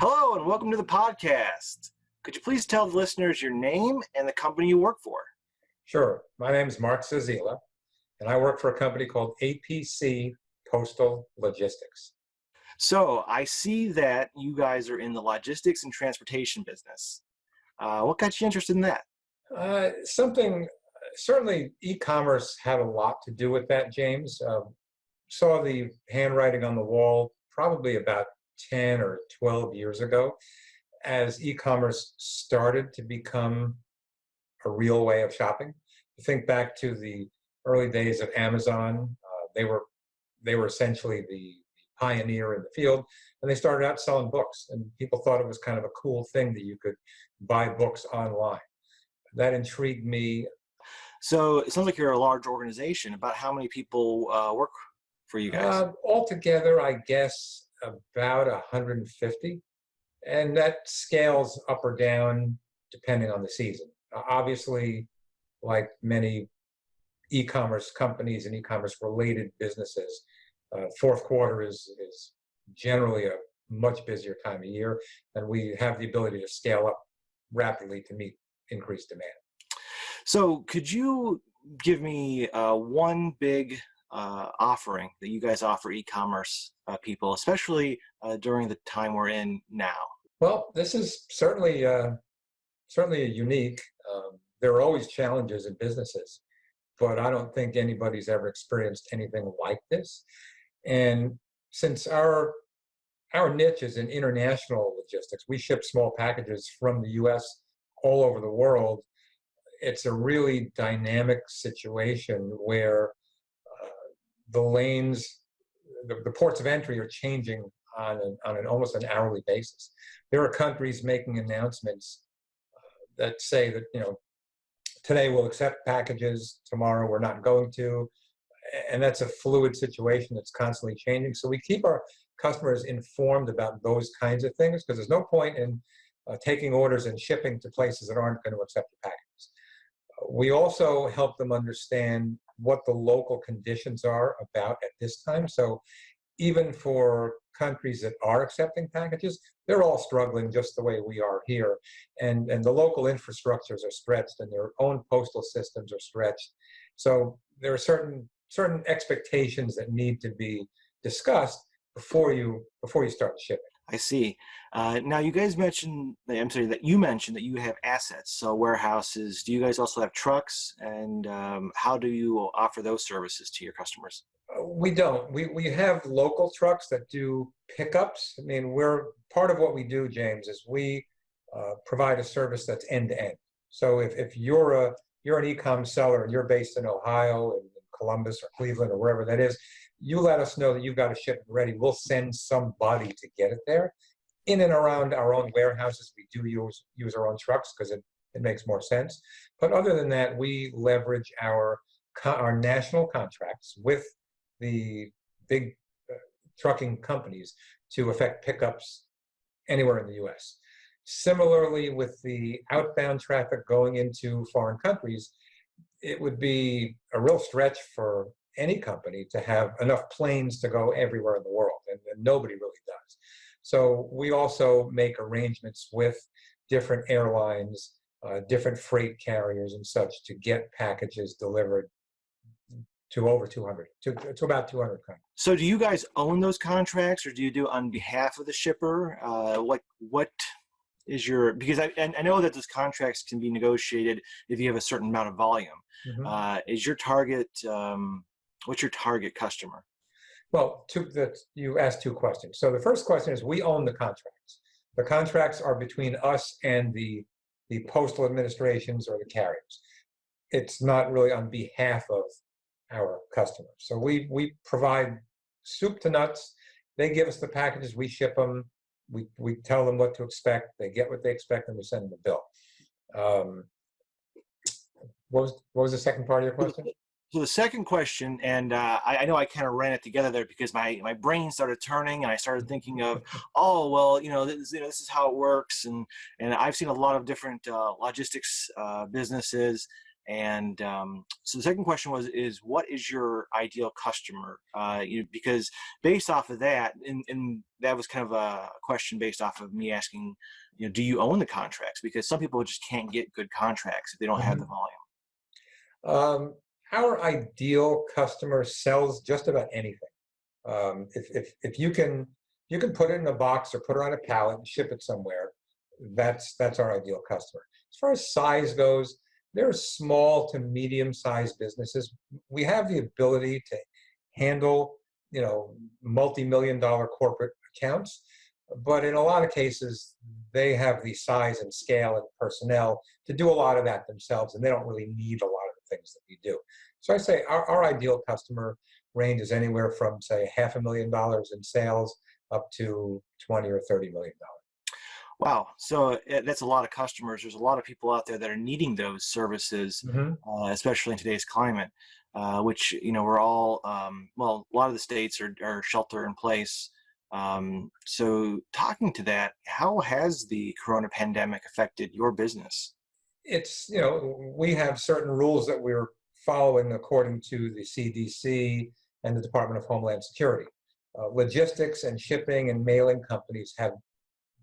Hello and welcome to the podcast. Could you please tell the listeners your name and the company you work for? Sure. My name is Marc Zazeela, and I work for a company called APC Postal Logistics. So I see that you guys are in the logistics and transportation business. What got you interested in that? Certainly e-commerce had a lot to do with that, James. Saw the handwriting on the wall probably about 10 or 12 years ago as e-commerce started to become a real way of shopping. You think back to the early days of Amazon. They were essentially the pioneer in the field, and they started out selling books, and people thought it was kind of a cool thing that you could buy books online. That intrigued me. So it sounds like you're a large organization. About how many people work for you guys? Altogether, I guess about 150, and that scales up or down depending on the season. Obviously, like many e-commerce companies and e-commerce related businesses, fourth quarter is generally a much busier time of year, and we have the ability to scale up rapidly to meet increased demand. So could you give me one big offering that you guys offer e-commerce people, especially during the time we're in now? Well, this is certainly a unique. There are always challenges in businesses, but I don't think anybody's ever experienced anything like this. And since our niche is in international logistics, we ship small packages from the U.S. all over the world. It's a really dynamic situation where the lanes, the ports of entry are changing on an almost an hourly basis. There are countries making announcements that say that, today we'll accept packages, tomorrow we're not going to, and that's a fluid situation that's constantly changing. So we keep our customers informed about those kinds of things, because there's no point in taking orders and shipping to places that aren't going to accept the packages. We also help them understand what the local conditions are about at this time. So even for countries that are accepting packages, they're all struggling just the way we are here. And the local infrastructures are stretched, and their own postal systems are stretched. So there are certain expectations that need to be discussed before you start shipping. I see. Now, you guys mentioned, that you mentioned that you have assets, so warehouses. Do you guys also have trucks, and how do you offer those services to your customers? We don't. We have local trucks that do pickups. I mean, part of what we do, James, is we provide a service that's end to end. So if you're an e-com seller and you're based in Ohio, in Columbus or Cleveland or wherever that is, you let us know that you've got a shipment ready. We'll send somebody to get it there. In and around our own warehouses, we do use our own trucks because it makes more sense. But other than that, we leverage our national contracts with the big trucking companies to effect pickups anywhere in the U.S. Similarly, with the outbound traffic going into foreign countries, it would be a real stretch for any company to have enough planes to go everywhere in the world, and nobody really does. So we also make arrangements with different airlines, different freight carriers and such to get packages delivered to about 200 countries. So do you guys own those contracts, or do you do it on behalf of the shipper? What is your, because I know that those contracts can be negotiated if you have a certain amount of volume. Mm-hmm. Is your target, what's your target customer? Well, you asked two questions. So the first question is, we own the contracts. The contracts are between us and the postal administrations or the carriers. It's not really on behalf of our customers. So we provide soup to nuts. They give us the packages, we ship them, we tell them what to expect, they get what they expect, and we send them a bill. What was the second part of your question? So the second question, and I know I kind of ran it together there because my brain started turning, and I started thinking of, oh, well, this is how it works, and I've seen a lot of different logistics businesses, And so the second question is what is your ideal customer? Because based off of that, and that was kind of a question based off of me asking, do you own the contracts? Because some people just can't get good contracts if they don't have the volume. Our ideal customer sells just about anything. If you can put it in a box or put it on a pallet and ship it somewhere, that's our ideal customer. As far as size goes, there are small to medium-sized businesses. We have the ability to handle, multi-million-dollar corporate accounts, but in a lot of cases, they have the size and scale and personnel to do a lot of that themselves, and they don't really need a lot of the things that we do. So I say our ideal customer range is anywhere from, say, $500,000 in sales up to $20 or $30 million. Wow. So that's a lot of customers. There's a lot of people out there that are needing those services, especially in today's climate, which, we're all, well, a lot of the states are shelter in place. So talking to that, how has the corona pandemic affected your business? It's, we have certain rules that we're following according to the CDC and the Department of Homeland Security. Logistics and shipping and mailing companies have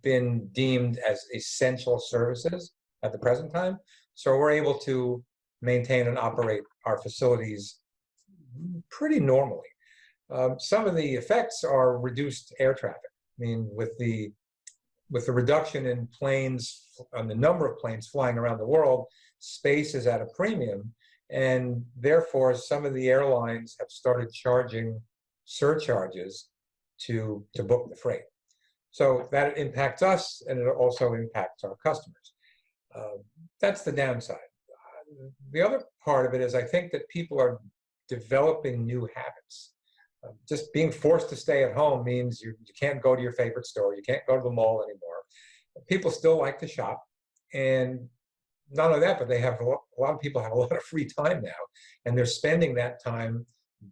been deemed as essential services at the present time. So we're able to maintain and operate our facilities pretty normally. Some of the effects are reduced air traffic. I mean, with the reduction in planes, on the number of planes flying around the world, space is at a premium, and therefore some of the airlines have started charging surcharges to book the freight. So that impacts us, and it also impacts our customers. That's the downside. The other part of it is I think that people are developing new habits. Just being forced to stay at home means you can't go to your favorite store, you can't go to the mall anymore. People still like to shop, and not only that, but they have a lot of people have a lot of free time now, and they're spending that time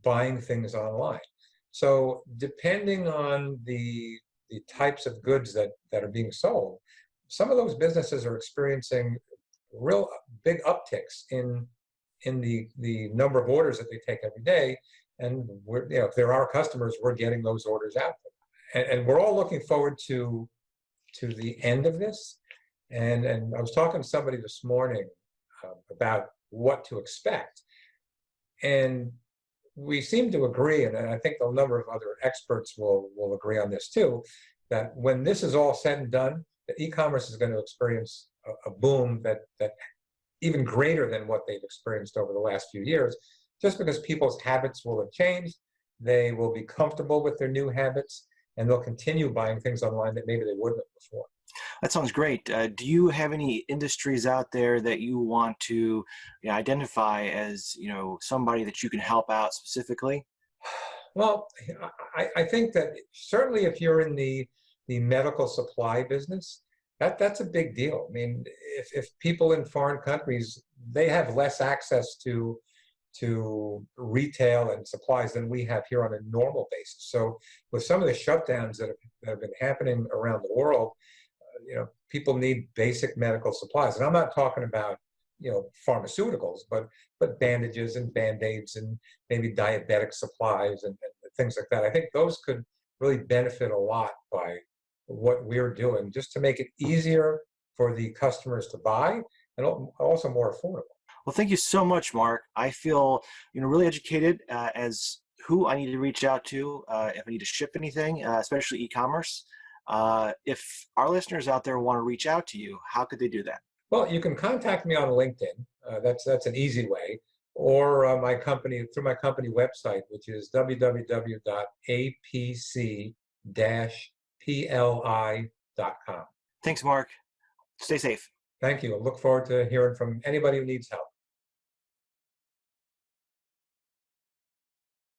buying things online. So depending on the types of goods that are being sold, some of those businesses are experiencing real big upticks in the number of orders that they take every day. And we're, if they're our customers, we're getting those orders out there. And we're all looking forward to the end of this. And I was talking to somebody this morning about what to expect. And we seem to agree, and I think a number of other experts will agree on this too, that when this is all said and done, that e-commerce is going to experience a boom that even greater than what they've experienced over the last few years, just because people's habits will have changed, they will be comfortable with their new habits, and they'll continue buying things online that maybe they wouldn't have before. That sounds great. Do you have any industries out there that you want to identify as, somebody that you can help out specifically? Well, I think that certainly if you're in the medical supply business, that's a big deal. I mean, if people in foreign countries, they have less access to retail and supplies than we have here on a normal basis. So with some of the shutdowns that have been happening around the world, people need basic medical supplies. And I'm not talking about, pharmaceuticals, but bandages and Band-Aids and maybe diabetic supplies and things like that. I think those could really benefit a lot by what we're doing, just to make it easier for the customers to buy and also more affordable. Well, thank you so much, Mark. I feel, really educated as who I need to reach out to if I need to ship anything, especially e-commerce. If our listeners out there want to reach out to you, how could they do that? Well, you can contact me on LinkedIn. That's an easy way, or my company through my company website, which is www.apc-pli.com. Thanks, Mark. Stay safe. Thank you. I look forward to hearing from anybody who needs help.